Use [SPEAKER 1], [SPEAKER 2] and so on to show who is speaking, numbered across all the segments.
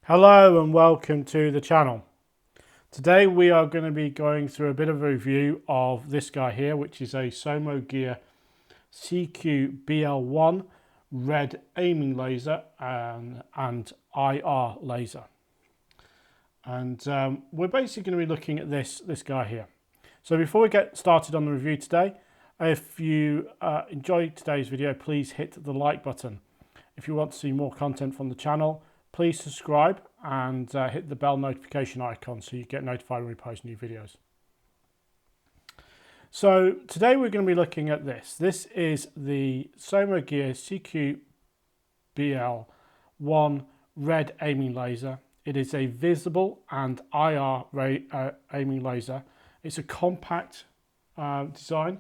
[SPEAKER 1] Hello and welcome to the channel. Today we are going to be going through a bit of a review of this guy here, which is a Somogear CQBL-1 red aiming laser and IR laser. And we're basically going to be looking at this guy here. So before we get started on the review today, if you enjoyed today's video, please hit the like button. If you want to see more content from the channel, please subscribe and hit the bell notification icon so you get notified when we post new videos. So today we're going to be looking at this. This is the Somogear CQBL-1 red aiming laser. It is a visible and IR aiming laser. It's a compact design,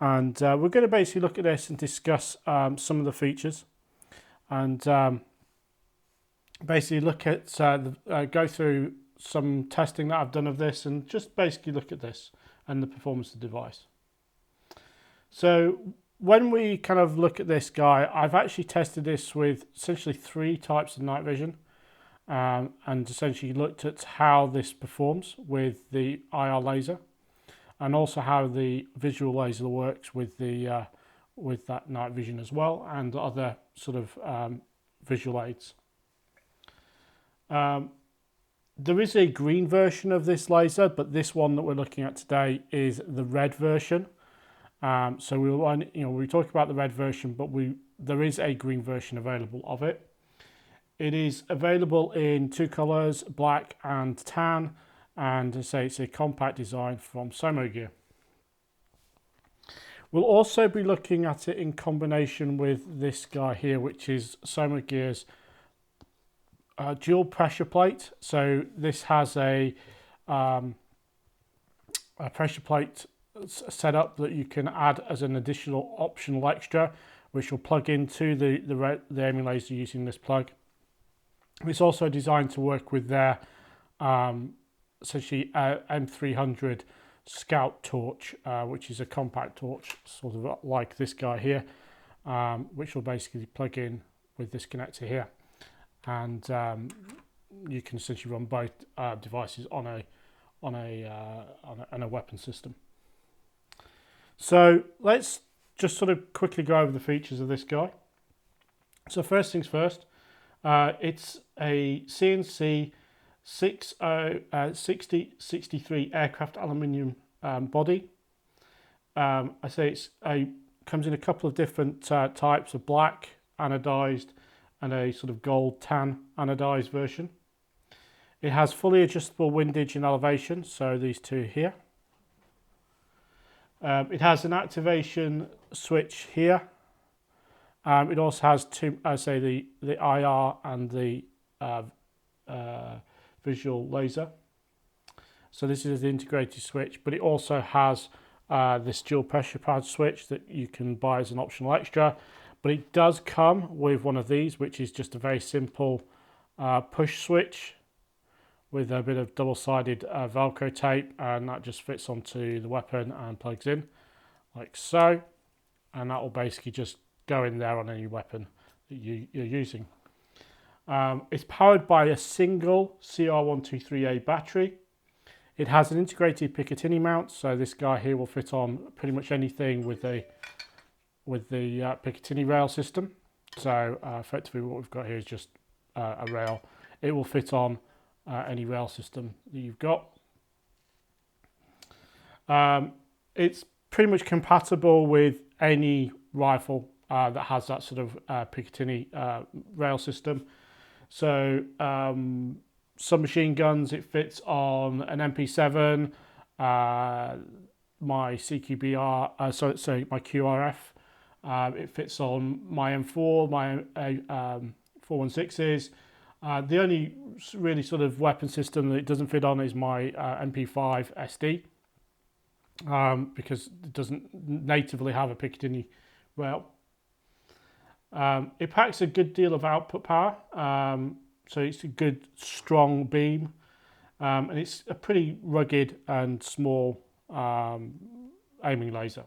[SPEAKER 1] and we're going to basically look at this and discuss some of the features and basically look at go through some testing that I've done of this and just basically look at this and the performance of the device. So when we kind of look at this guy, I've actually tested this with essentially 3 types of night vision and essentially looked at how this performs with the IR laser and also how the visual laser works with the with that night vision as well, and other sort of visual aids. There is a green version of this laser, but this one that we're looking at today is the red version. So we talk about the red version, but there is a green version available of it. It is available in 2 colors, black and tan, and as I say, it's a compact design from Somogear. We'll also be looking at it in combination with this guy here, which is Somogear's dual pressure plate. So this has a pressure plate setup that you can add as an additional optional extra, which will plug into the aiming laser using this plug. It's also designed to work with their essentially M300 Scout torch, which is a compact torch, sort of like this guy here, which will basically plug in with this connector here. And you can essentially run both devices on a weapon system. So let's just sort of quickly go over the features of this guy. So first things first, it's a CNC 6063 aircraft aluminium body. I say comes in a couple of different types of black, anodized, and a sort of gold tan anodized version. It has fully adjustable windage and elevation, so these two here. It has an activation switch here. It also has two, the IR and the visual laser. So this is the integrated switch, but it also has this dual pressure pad switch that you can buy as an optional extra. But it does come with one of these, which is just a very simple push switch with a bit of double-sided Velcro tape, and that just fits onto the weapon and plugs in like so, and that will basically just go in there on any weapon that you're using. It's powered by a single CR123A battery. It has an integrated Picatinny mount, so this guy here will fit on pretty much anything with the Picatinny rail system. So effectively what we've got here is just a rail. It will fit on any rail system that you've got. It's pretty much compatible with any rifle that has that sort of Picatinny rail system. So some machine guns, it fits on an MP7, my CQBR, my QRF. It fits on my M4, my 416s. The only really sort of weapon system that it doesn't fit on is my MP5 SD, because it doesn't natively have a Picatinny rail. It packs a good deal of output power, so it's a good strong beam, and it's a pretty rugged and small aiming laser.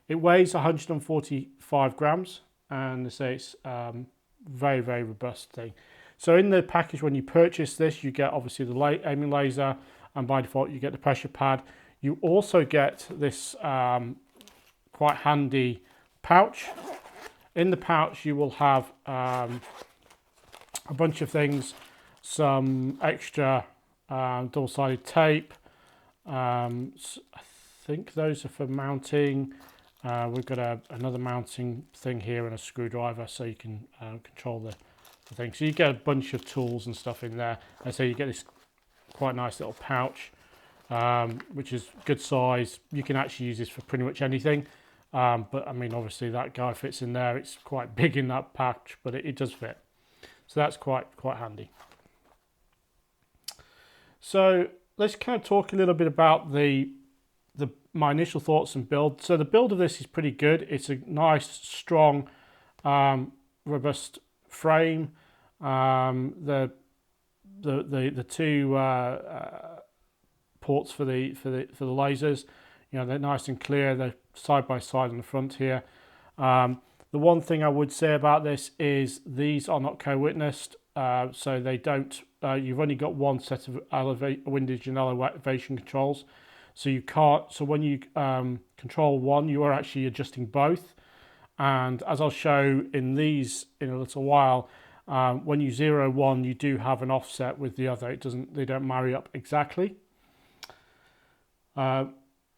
[SPEAKER 1] It weighs 145 grams, and they say it's very, very robust thing. So in the package, when you purchase this, you get obviously the aiming laser, and by default you get the pressure pad. You also get this quite handy pouch. In the pouch you will have a bunch of things, some extra double-sided tape. I think those are for mounting. We've got another mounting thing here and a screwdriver, so you can control the thing. So you get a bunch of tools and stuff in there, and so you get this quite nice little pouch, which is good size. You can actually use this for pretty much anything, but I mean obviously that guy fits in there. It's quite big in that pouch, but it does fit, so that's quite handy. So let's kind of talk a little bit about my initial thoughts and build. So the build of this is pretty good. It's a nice, strong, robust frame. The two ports for the lasers, you know, they're nice and clear. They're side by side on the front here. The one thing I would say about this is these are not co-witnessed, so they don't. You've only got one set of windage and elevation controls. So you can't. So when you control one, you are actually adjusting both. And as I'll show in these in a little while, when you zero one, you do have an offset with the other. They don't marry up exactly. So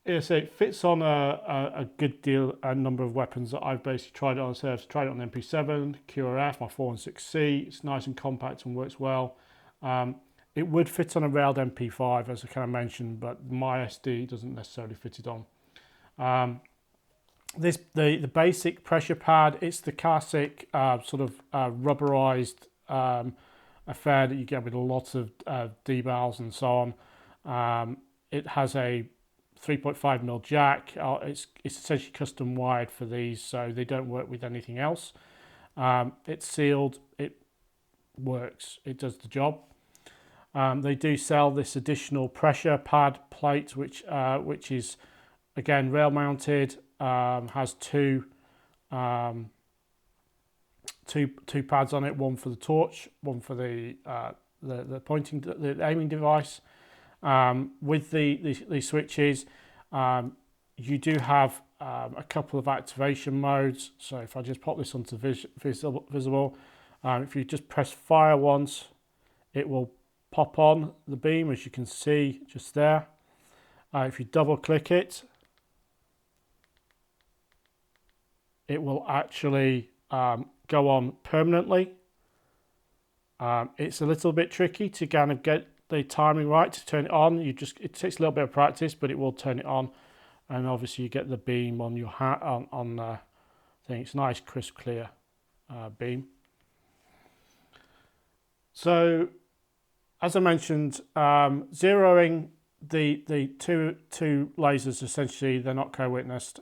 [SPEAKER 1] it fits on a good deal, a number of weapons that I've basically tried it on. So I've tried it on the MP7, QRF, my 416C. It's nice and compact and works well. It would fit on a railed MP5, as I kind of mentioned, but my SD doesn't necessarily fit it on. The basic pressure pad, it's the classic sort of rubberized affair that you get with a lot of debals and so on. It has a 3.5mm jack. It's essentially custom wired for these, so they don't work with anything else. It's sealed. It works. It does the job. They do sell this additional pressure pad plate, which is again rail mounted. Has two pads on it. One for the torch, one for the pointing, the aiming device. With the switches, you do have a couple of activation modes. So if I just pop this onto visible, if you just press fire once, it will pop on the beam, as you can see just there. If you double click it, it will actually go on permanently. It's a little bit tricky to kind of get the timing right to turn it on. It takes a little bit of practice, but it will turn it on, and obviously you get the beam on your hat on thing. It's nice, crisp, clear beam. So, as I mentioned, zeroing the two lasers, essentially they're not co-witnessed.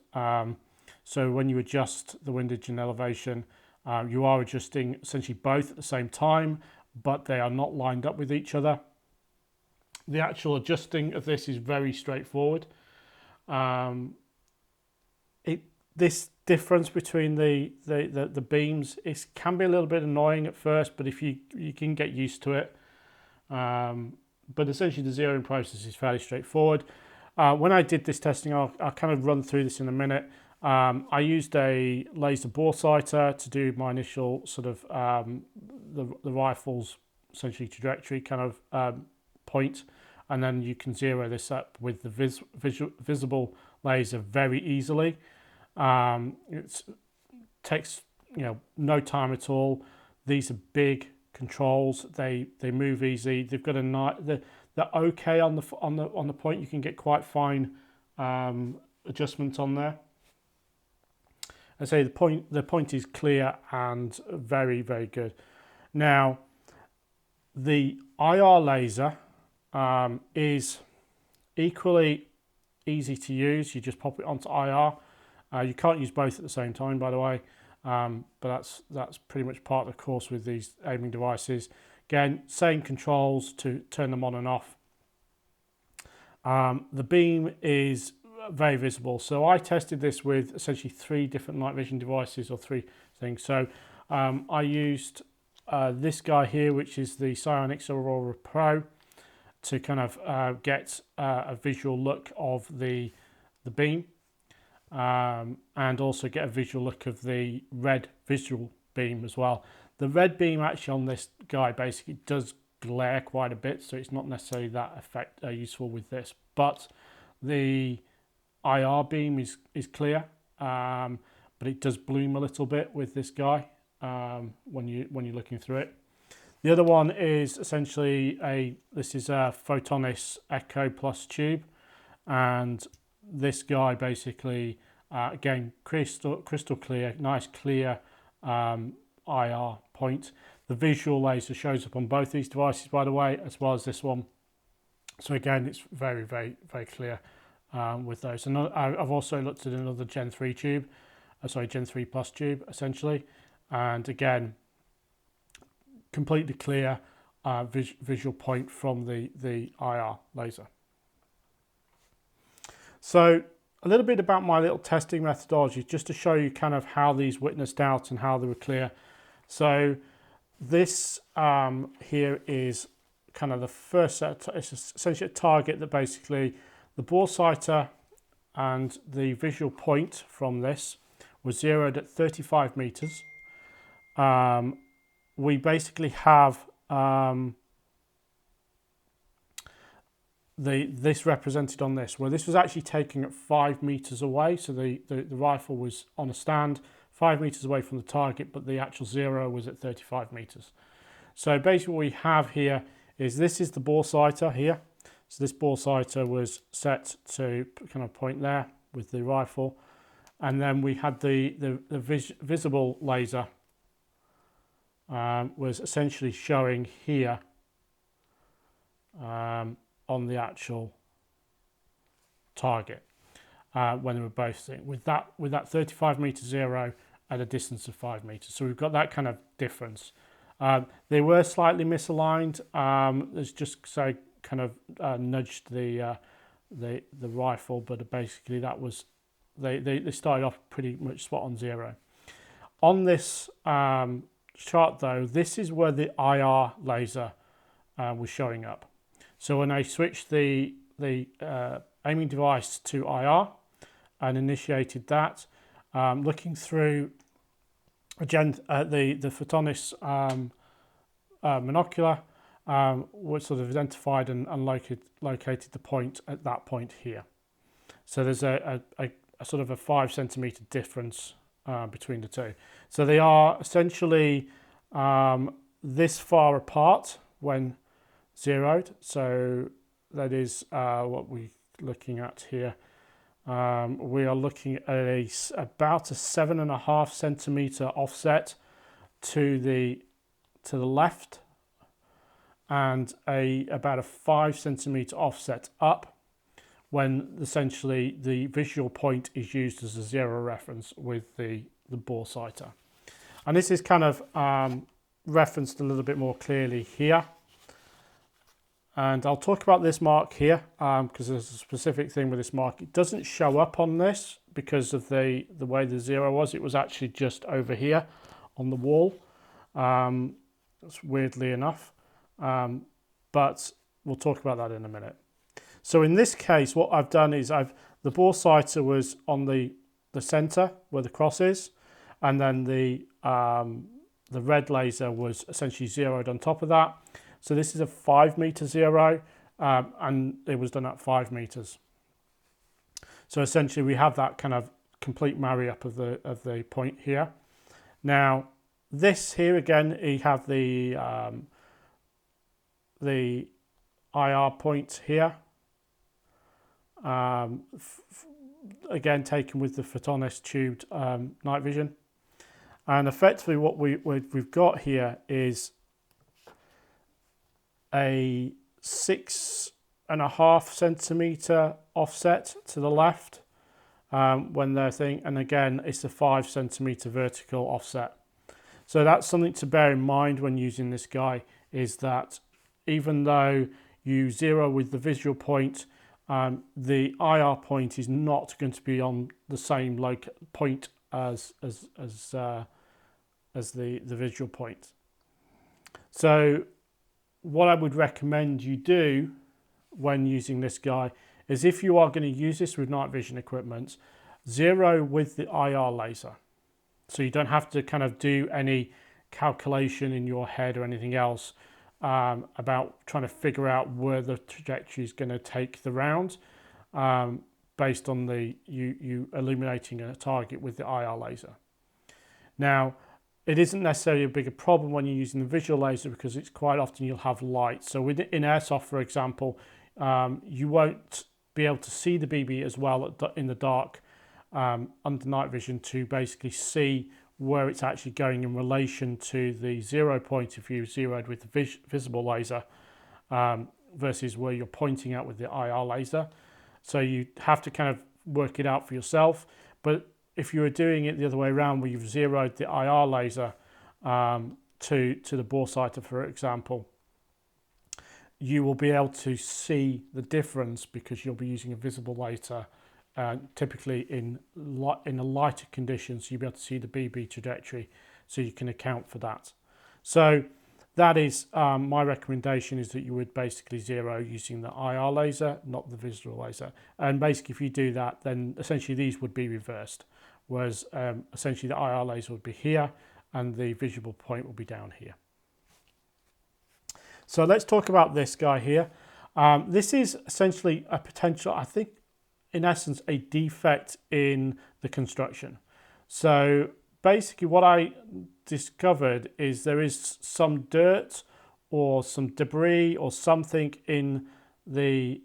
[SPEAKER 1] So when you adjust the windage and elevation, you are adjusting essentially both at the same time, but they are not lined up with each other. The actual adjusting of this is very straightforward. This difference between the beams can be a little bit annoying at first, but if you can get used to it. But essentially the zeroing process is fairly straightforward. When I did this testing, I'll kind of run through this in a minute. I used a laser bore sighter to do my initial sort of the rifle's essentially trajectory kind of point, and then you can zero this up with the visible laser very easily. It takes no time at all. These are big controls. They move easy. They've got they're okay on the point. You can get quite fine adjustments on there. I say the point is clear and very, very good. Now, the IR laser is equally easy to use. You just pop it onto IR. You can't use both at the same time, by the way, but that's pretty much part of the course with these aiming devices. Again, same controls to turn them on and off. The beam is very visible. So I tested this with essentially 3 different night vision devices, or 3 things. So I used this guy here, which is the Psionics Aurora Pro, to kind of get a visual look of the beam, and also get a visual look of the red visual beam as well. The red beam actually on this guy basically does glare quite a bit, so it's not necessarily that useful with this, but the IR beam is clear, but it does bloom a little bit with this guy when you're looking through it. The other one is essentially this is a Photonis Echo Plus tube, and this guy basically again crystal clear, nice clear IR point. The visual laser shows up on both these devices, by the way, as well as this one. So again, it's very, very, very clear with those. And I've also looked at another Gen 3 tube, Gen 3 Plus tube, essentially. And again, completely clear visual point from the IR laser. So a little bit about my little testing methodology, just to show you kind of how these witnessed out and how they were clear. So this here is kind of the first set. It's essentially a target that basically the bore sighter and the visual point from this was zeroed at 35 meters. We basically have this represented on this, where this was actually taken at 5 meters away. So the rifle was on a stand 5 meters away from the target, but the actual zero was at 35 meters. So basically what we have here is this is the bore sighter here. So this bore sighter was set to kind of point there with the rifle. And then we had the visible laser was essentially showing here on the actual target when they were both seen with that 35 meter zero at a distance of 5 meters. So we've got that kind of difference. They were slightly misaligned. It's just so kind of nudged the rifle, but basically that was they started off pretty much spot on zero. On this chart though, this is where the IR laser was showing up. So when I switched the aiming device to IR and initiated that, looking through the Photonis monocular, which sort of identified and located the point at that point here. So there's a sort of a 5 centimeter difference between the two. So they are essentially this far apart when zeroed. So that is what we're looking at here. We are looking at about a 7.5 centimeter offset to the left, and about a 5 centimeter offset up, when essentially the visual point is used as a zero reference with the bore sighter. And this is kind of referenced a little bit more clearly here. And I'll talk about this mark here because there's a specific thing with this mark. It doesn't show up on this because of the way the zero was. It was actually just over here on the wall. That's weirdly enough. But we'll talk about that in a minute. So in this case, what I've done is the bore sighter was on the center where the cross is, and then the red laser was essentially zeroed on top of that. So this is a 5 meter zero, and it was done at 5 meters. So essentially we have that kind of complete marry up of the point here. Now this here again, you have the IR point here. Again taken with the Photonis tubed night vision, and effectively what we've got here is a 6.5 centimeter offset to the left when they're thing, and again it's a 5 centimeter vertical offset. So that's something to bear in mind when using this guy, is that even though you zero with the visual point, the IR point is not going to be on the same point as the visual point. So what I would recommend you do when using this guy is, if you are going to use this with night vision equipment, zero with the IR laser. So you don't have to kind of do any calculation in your head or anything else about trying to figure out where the trajectory is going to take the round based on you illuminating a target with the IR laser. Now, it isn't necessarily a bigger problem when you're using the visual laser, because it's quite often you'll have light. So in Airsoft, for example, you won't be able to see the BB as well in the dark under night vision to basically see where it's actually going in relation to the zero point if you zeroed with the visible laser versus where you're pointing at with the IR laser. So you have to kind of work it out for yourself. But if you were doing it the other way around, where you've zeroed the IR laser to the bore sighter, for example, you will be able to see the difference because you'll be using a visible laser, typically in a lighter condition, so you'll be able to see the BB trajectory, so you can account for that. So that is my recommendation, is that you would basically zero using the IR laser, not the visual laser. And basically, if you do that, then essentially these would be reversed, whereas essentially the IR laser would be here and the visible point will be down here. So let's talk about this guy here. This is essentially a potential, I think, in essence, a defect in the construction. So basically what I discovered is there is some dirt or some debris or something in the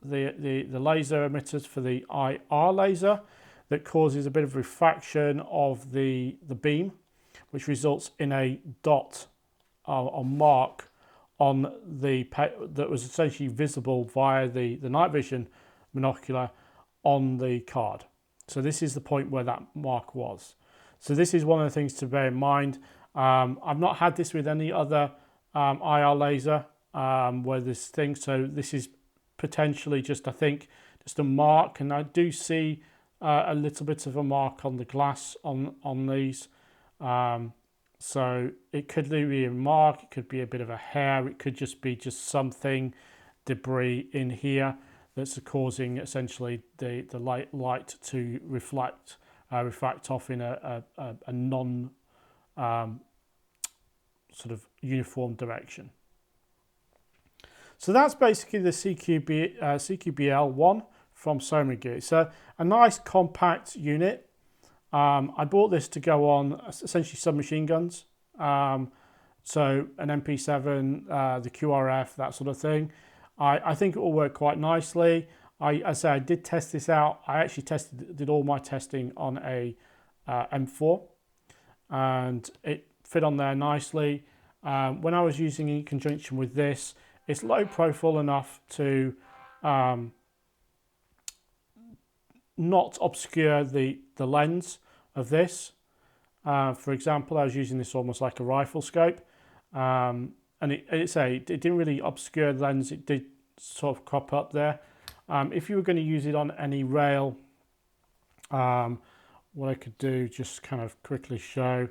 [SPEAKER 1] laser emitters for the IR laser that causes a bit of refraction of the beam, which results in a dot or mark on that was essentially visible via the night vision monocular on the card. So this is the point where that mark was. So this is one of the things to bear in mind. I've not had this with any other IR laser where this thing, so this is potentially just, I think, just a mark, and I do see a little bit of a mark on the glass on these. So it could be a mark, it could be a bit of a hair, it could just be something, debris in here that's causing essentially the light to reflect off in a non sort of uniform direction. So that's basically the CQBL-1 from Somogear. It's a nice compact unit. I bought this to go on essentially submachine guns. So an MP7, the QRF, that sort of thing. I think it will work quite nicely. I did test this out. I actually did all my testing on a M4, and it fit on there nicely. When I was using it in conjunction with this, it's low profile enough to not obscure the lens of this. For example, I was using this almost like a rifle scope, and it didn't really obscure the lens. It did sort of crop up there. If you were going to use it on any rail, what I could do, just kind of quickly show.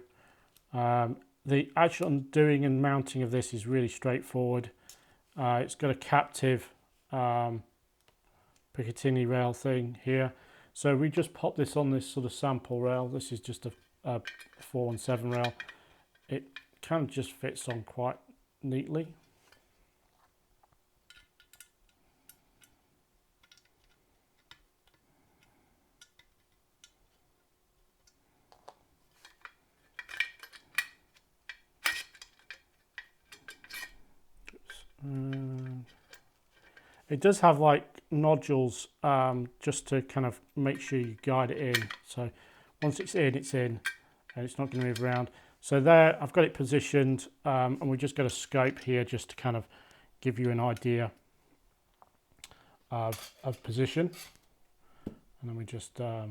[SPEAKER 1] The actual undoing and mounting of this is really straightforward. It's got a captive Picatinny rail thing here. So we just pop this on this sort of sample rail. This is just a 417 rail. It kind of just fits on quite neatly. It does have like nodules just to kind of make sure you guide it in. So once it's in, and it's not going to move around. So there, I've got it positioned, and we've just got a scope here just to kind of give you an idea of position. And then we just sort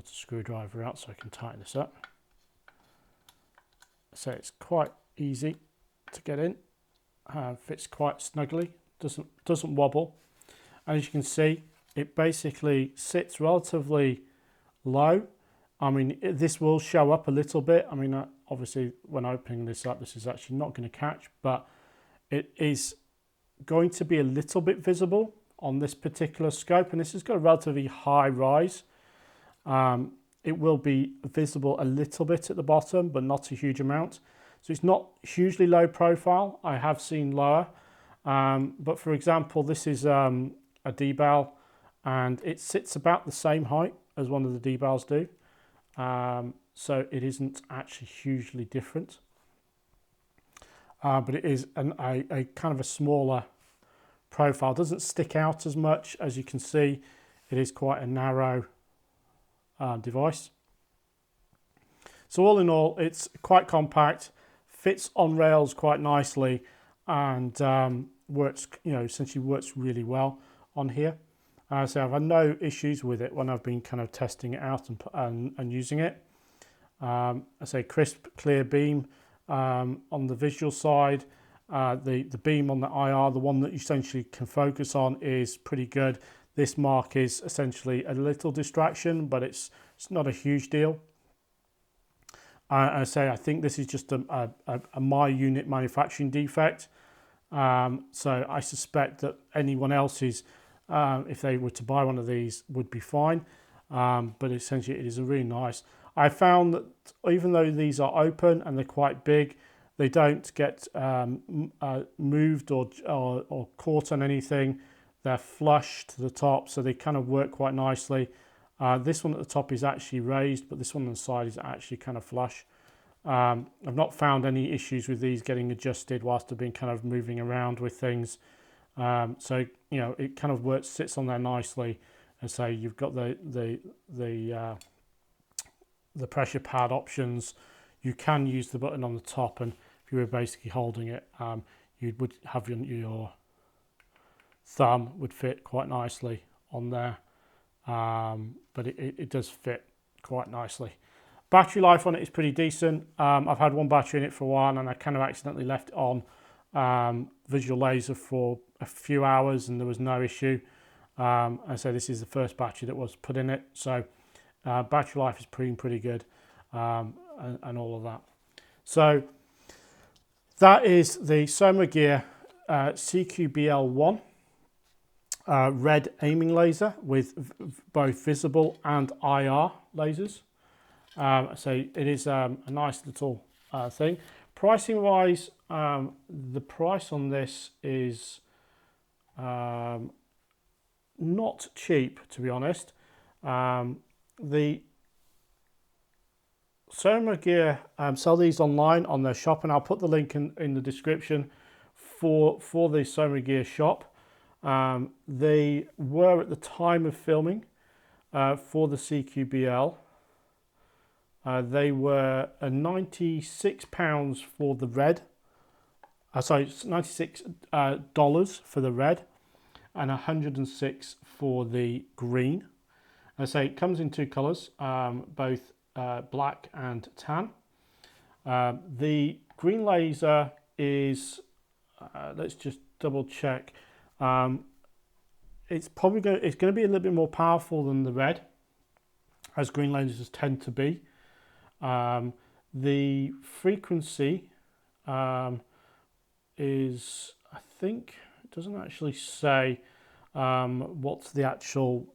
[SPEAKER 1] a screwdriver out so I can tighten this up. So it's quite easy to get in. Fits quite snugly, doesn't wobble. As you can see, it basically sits relatively low. I mean, this will show up a little bit. I mean, obviously when opening this up, this is actually not going to catch, but it is going to be a little bit visible on this particular scope, and this has got a relatively high rise. It will be visible a little bit at the bottom, but not a huge amount. So it's not hugely low profile. I have seen lower, but for example, this is a D-bell, and it sits about the same height as one of the D-bells do. So it isn't actually hugely different, but it is a kind of a smaller profile. It doesn't stick out as much. As you can see, it is quite a narrow device. So all in all, it's quite compact, fits on rails quite nicely, and works, essentially works really well on here. So I've had no issues with it when I've been kind of testing it out and using it. I say crisp, clear beam on the visual side. The beam on the IR, the one that you essentially can focus on, is pretty good. This mark is essentially a little distraction, but it's not a huge deal. I say I think this is just a my unit manufacturing defect. So I suspect that anyone else's, if they were to buy one of these, would be fine. But essentially it is a really nice. I found that even though these are open and they're quite big, they don't get moved or caught on anything. They're flush to the top, so they kind of work quite nicely. This one at the top is actually raised, but this one on the side is actually kind of flush. I've not found any issues with these getting adjusted whilst they've been kind of moving around with things. So it kind of works, sits on there nicely, and so you've got the pressure pad options. You can use the button on the top, and if you were basically holding it, you would have your thumb would fit quite nicely on there, but it does fit quite nicely. Battery life on it is pretty decent. I've had one battery in it for a while, and I kind of accidentally left it on visual laser for a few hours, and there was no issue. And so this is the first battery that was put in it, so battery life is pretty good, and all of that. So that is the Somogear CQBL-1 red aiming laser with both visible and IR lasers. So it is a nice little thing. Pricing wise, the price on this is not cheap, to be honest. The Somogear sell these online on their shop, and I'll put the link in the description for the Somogear shop. They were, at the time of filming for the CQBL, they were £96 for the red. Sorry, $96 for the red, and $106 for the green. I say it comes in two colours, both black and tan. The green laser is, let's just double check. It's probably going to be a little bit more powerful than the red, as green lasers tend to be. The frequency is, I think, it doesn't actually say what's the actual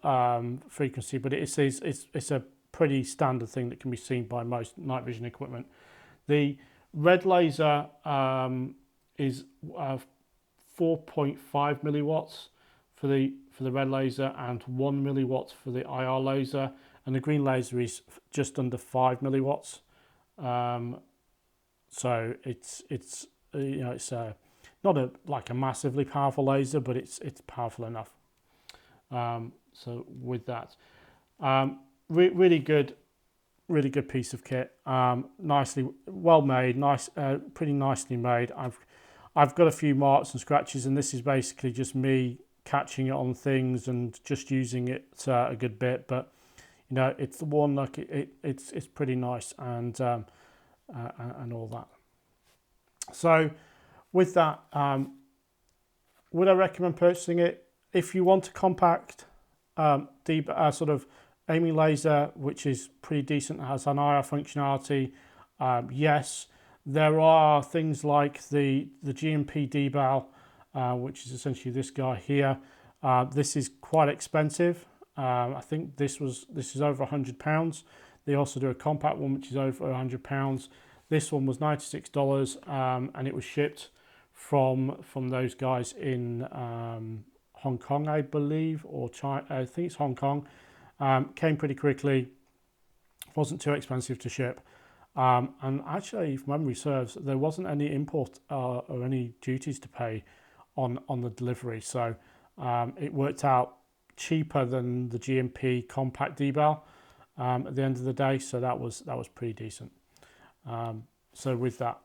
[SPEAKER 1] frequency, but it says it's a pretty standard thing that can be seen by most night vision equipment. The red laser is 4.5 milliwatts for the red laser and 1 milliwatts for the IR laser, and the green laser is just under 5 milliwatts. So it's not like a massively powerful laser, but it's powerful enough. So with that, really good piece of kit. Nicely well made, pretty nicely made. I've got a few marks and scratches, and this is basically just me catching it on things and just using it a good bit. But it's the one, like it's pretty nice, and all that. So with that, would I recommend purchasing it? If you want a compact sort of aiming laser, which is pretty decent, has an IR functionality, Yes, there are things like the GMP deval, which is essentially this guy here. This is quite expensive. I think this is over £100. They also do a compact one which is over £100. This one was $96, and it was shipped from those guys in Hong Kong, I believe, or China. I think it's Hong Kong. Came pretty quickly. Wasn't too expensive to ship. And actually, if memory serves, there wasn't any import or any duties to pay on the delivery. So it worked out cheaper than the GMP compact deval at the end of the day. So that was pretty decent. So with that,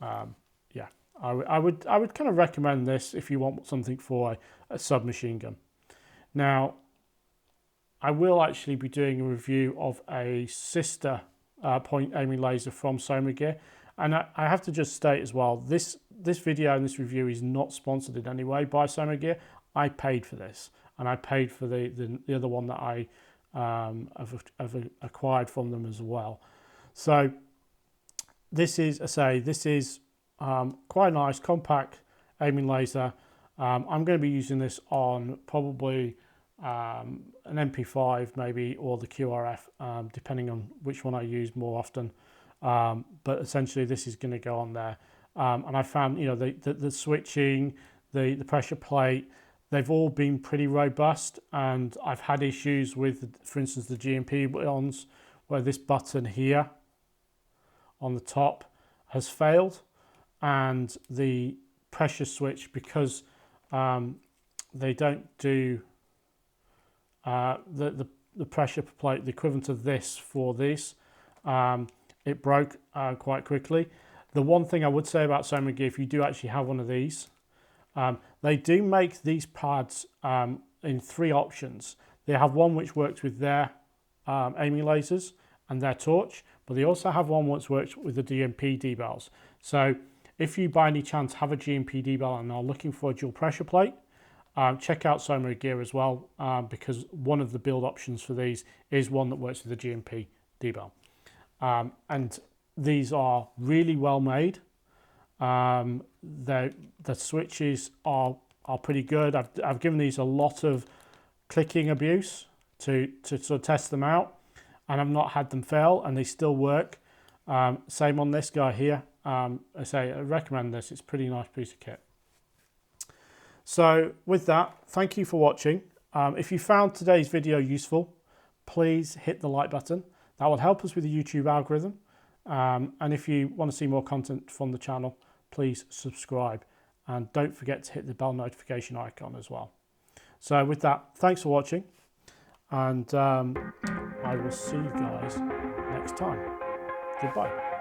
[SPEAKER 1] yeah, I would kind of recommend this if you want something for a submachine gun. Now, I will actually be doing a review of a sister point aiming laser from Somogear, and I have to just state as well, this video and this review is not sponsored in any way by Somogear. I paid for this, and I paid for the other one that I have acquired from them as well. So this is, quite a nice compact aiming laser. I'm going to be using this on probably an MP5 maybe, or the QRF, depending on which one I use more often. But essentially this is going to go on there. And I found, the switching, the pressure plate, they've all been pretty robust, and I've had issues with, for instance, the GMP ones, where this button here on the top has failed, and the pressure switch, because they don't do the pressure plate, the equivalent of this for this, it broke quite quickly. The one thing I would say about Somogear, if you do actually have one of these, they do make these pads in 3 options. They have one which works with their aiming lasers and their torch, but they also have one which works with the GMP devals. So if you by any chance have a GMP deval and are looking for a dual pressure plate, check out Somogear as well, because one of the build options for these is one that works with the GMP deval. And these are really well made. The switches are pretty good. I've given these a lot of clicking abuse to sort of test them out, and I've not had them fail, and they still work. Same on this guy here. I recommend this. It's a pretty nice piece of kit. So with that, thank you for watching. If you found today's video useful, please hit the like button. That will help us with the YouTube algorithm. And if you want to see more content from the channel, please subscribe. And don't forget to hit the bell notification icon as well. So with that, thanks for watching. And I will see you guys next time. Goodbye.